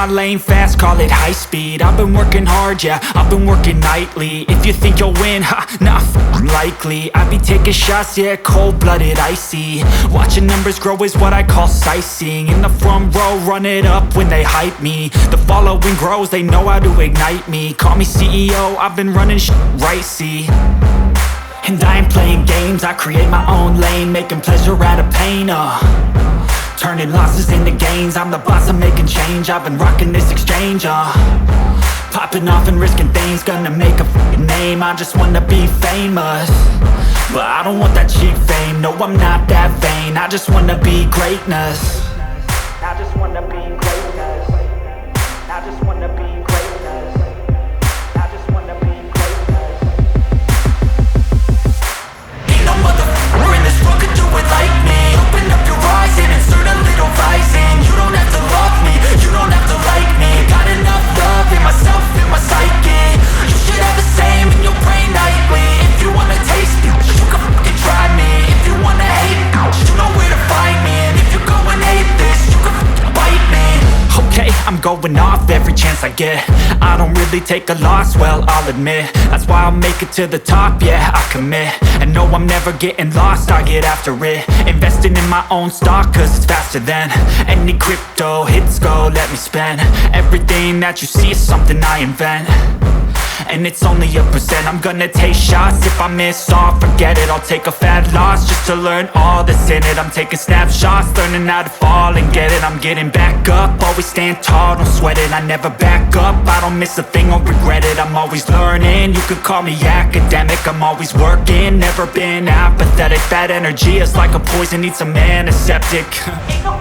my lane fast, call it high speed. I've been working hard, yeah, I've been working nightly. If you think you'll win, ha, nah, likely. I be taking shots, yeah, cold-blooded, icy. Watching numbers grow is what I call sightseeing. In the front row, run it up when they hype me. The following grows, they know how to ignite me. Call me CEO, I've been running shit right, see. And I ain't playing games, I create my own lane, making pleasure out of pain, turning losses into gains, I'm the boss, I'm making change. I've been rocking this exchange, popping off and risking things, gonna make a f***ing name. I just wanna be famous, but I don't want that cheap fame. No, I'm not that vain, I just wanna be greatness. I just wanna be greatness. I just wanna be greatness. I just wanna be greatness. Ain't no motherfucker in this world could do it like me. Open up your eyes and insert a little rising. You don't have to love me, you don't have to like me. Got enough love in myself, in my psyche. You should have the same in your brain nightly. If you wanna taste it, you can fucking try me. If you wanna hate, you know where to find me. And if you go and hate this, you can fucking bite me. Okay, I'm going off every chance I get. I don't really take a loss, well, I'll admit. That's why I'll make it to the top, yeah, I commit. And no, I'm never getting lost, I get after it. Investing in my own stock, cause it's faster than any crypto hits go, let me spend. Everything that you see is something I invent, and it's only a percent. I'm gonna take shots, if I miss all, forget it. I'll take a fat loss just to learn all that's in it. I'm taking snapshots, learning how to fall and get it. I'm getting back up, always stand tall, don't sweat it. I never back up, I don't miss a thing or regret it. I'm always learning, you could call me academic. I'm always working, never been apathetic. That energy is like a poison, needs some antiseptic. Ain't no